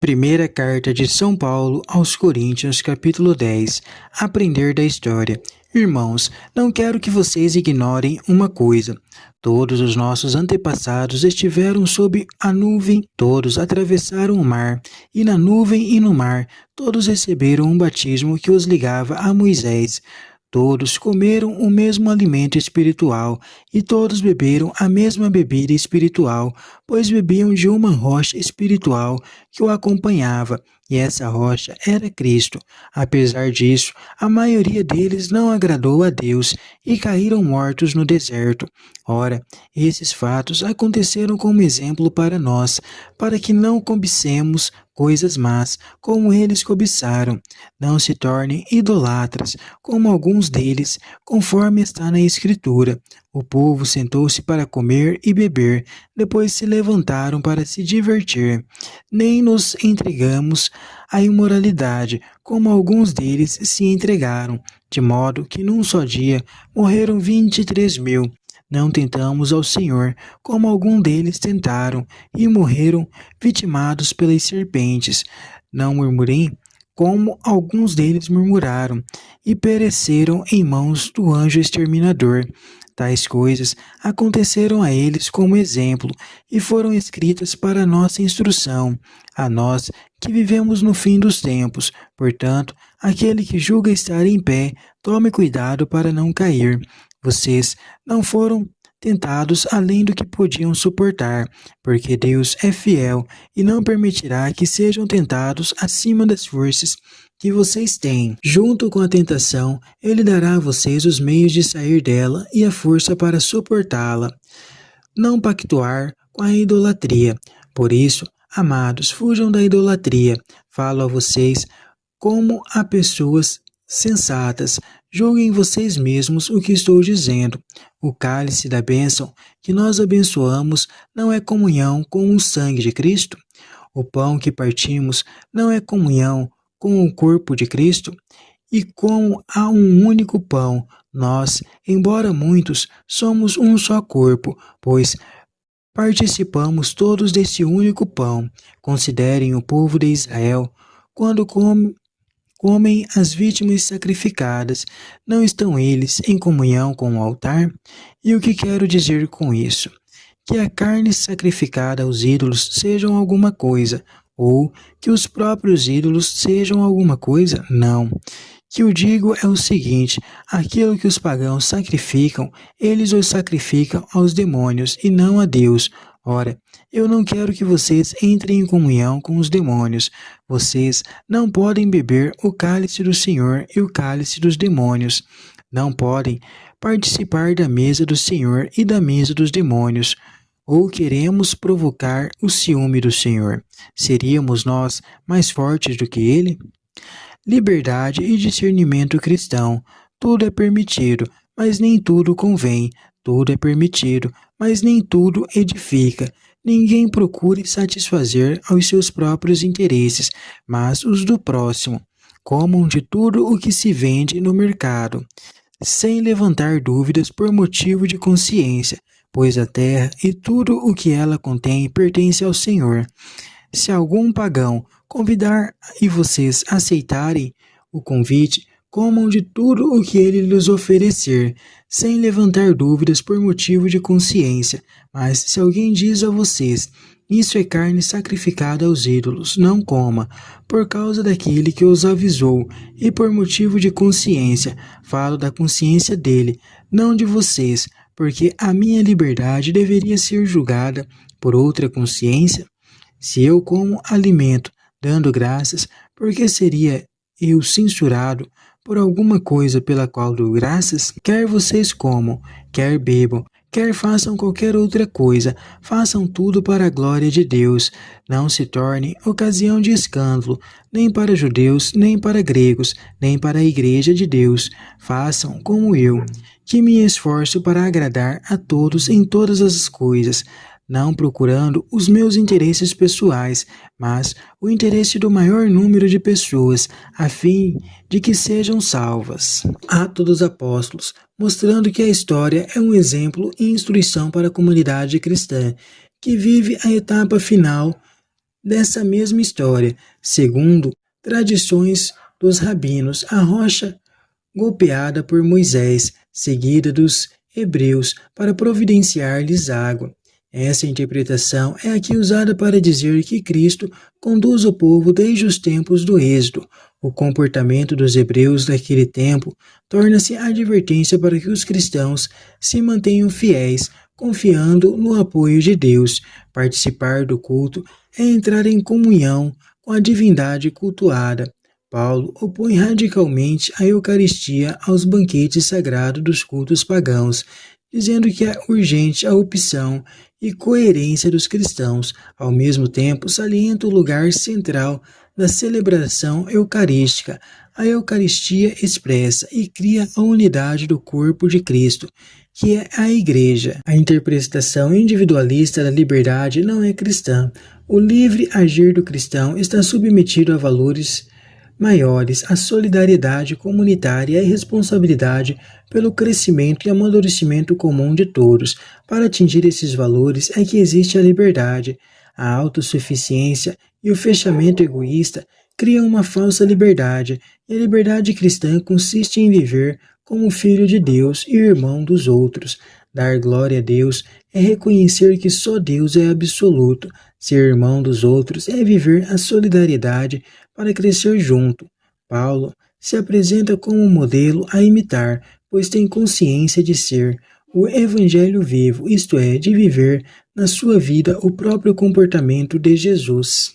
Primeira carta de São Paulo aos Coríntios, capítulo 10. Aprender da história. Irmãos, não quero que vocês ignorem uma coisa. Todos os nossos antepassados estiveram sob a nuvem, todos atravessaram o mar, e na nuvem e no mar, todos receberam um batismo que os ligava a Moisés. Todos comeram o mesmo alimento espiritual e todos beberam a mesma bebida espiritual, pois bebiam de uma rocha espiritual que o acompanhava, e essa rocha era Cristo. Apesar disso, a maioria deles não agradou a Deus e caíram mortos no deserto. Ora, esses fatos aconteceram como exemplo para nós, para que não cobicemos coisas más, como eles cobiçaram. Não se tornem idolatras, como alguns deles, conforme está na Escritura. O povo sentou-se para comer e beber, depois se levantaram para se divertir. Nem nos entregamos à imoralidade, como alguns deles se entregaram, de modo que num só dia morreram 23.000. Não tentamos ao Senhor, como alguns deles tentaram, e morreram vitimados pelas serpentes. Não murmurem, como alguns deles murmuraram, e pereceram em mãos do anjo exterminador. Tais coisas aconteceram a eles como exemplo, e foram escritas para nossa instrução, a nós que vivemos no fim dos tempos. Portanto, aquele que julga estar em pé, tome cuidado para não cair. Vocês não foram tentados além do que podiam suportar, porque Deus é fiel e não permitirá que sejam tentados acima das forças que vocês têm. Junto com a tentação, Ele dará a vocês os meios de sair dela e a força para suportá-la. Não pactuar com a idolatria. Por isso, amados, fujam da idolatria. Falo a vocês como a pessoas sensatas. Julguem vocês mesmos o que estou dizendo. O cálice da bênção que nós abençoamos não é comunhão com o sangue de Cristo? O pão que partimos não é comunhão com o corpo de Cristo? E como há um único pão, nós, embora muitos, somos um só corpo, pois participamos todos desse único pão. Considerem o povo de Israel, quando comem as vítimas sacrificadas, não estão eles em comunhão com o altar? E o que quero dizer com isso? Que a carne sacrificada aos ídolos sejam alguma coisa, ou que os próprios ídolos sejam alguma coisa? Não. Que eu digo é o seguinte: aquilo que os pagãos sacrificam, eles os sacrificam aos demônios e não a Deus. Ora, eu não quero que vocês entrem em comunhão com os demônios. Vocês não podem beber o cálice do Senhor e o cálice dos demônios. Não podem participar da mesa do Senhor e da mesa dos demônios. Ou queremos provocar o ciúme do Senhor? Seríamos nós mais fortes do que Ele? Liberdade e discernimento cristão. Tudo é permitido, mas nem tudo convém. Tudo é permitido, mas nem tudo edifica. Ninguém procure satisfazer aos seus próprios interesses, mas os do próximo. Comam de tudo o que se vende no mercado, sem levantar dúvidas por motivo de consciência, pois a terra e tudo o que ela contém pertence ao Senhor. Se algum pagão convidar e vocês aceitarem o convite, comam de tudo o que ele lhes oferecer, sem levantar dúvidas por motivo de consciência. Mas se alguém diz a vocês: isso é carne sacrificada aos ídolos, não coma, por causa daquele que os avisou, e por motivo de consciência. Falo da consciência dele, não de vocês, porque a minha liberdade deveria ser julgada por outra consciência. Se eu como alimento, dando graças, por que seria eu censurado por alguma coisa pela qual dou graças? Quer vocês comam, quer bebam, quer façam qualquer outra coisa, façam tudo para a glória de Deus. Não se torne ocasião de escândalo, nem para judeus, nem para gregos, nem para a igreja de Deus. Façam como eu, que me esforço para agradar a todos em todas as coisas, não procurando os meus interesses pessoais, mas o interesse do maior número de pessoas, a fim de que sejam salvas. Atos dos Apóstolos, mostrando que a história é um exemplo e instrução para a comunidade cristã, que vive a etapa final dessa mesma história. Segundo tradições dos rabinos, a rocha golpeada por Moisés, seguida dos hebreus para providenciar-lhes água. Essa interpretação é a que é usada para dizer que Cristo conduz o povo desde os tempos do Êxodo. O comportamento dos hebreus daquele tempo torna-se advertência para que os cristãos se mantenham fiéis, confiando no apoio de Deus. Participar do culto é entrar em comunhão com a divindade cultuada. Paulo opõe radicalmente a Eucaristia aos banquetes sagrados dos cultos pagãos, dizendo que é urgente a opção e coerência dos cristãos. Ao mesmo tempo, salienta o lugar central da celebração eucarística. A Eucaristia expressa e cria a unidade do corpo de Cristo, que é a Igreja. A interpretação individualista da liberdade não é cristã. O livre agir do cristão está submetido a valores maiores, a solidariedade comunitária e a responsabilidade pelo crescimento e amadurecimento comum de todos. Para atingir esses valores é que existe a liberdade. A autossuficiência e o fechamento egoísta criam uma falsa liberdade, e a liberdade cristã consiste em viver como filho de Deus e irmão dos outros. Dar glória a Deus é reconhecer que só Deus é absoluto. Ser irmão dos outros é viver a solidariedade para crescer junto. Paulo se apresenta como um modelo a imitar, pois tem consciência de ser o evangelho vivo, isto é, de viver na sua vida o próprio comportamento de Jesus.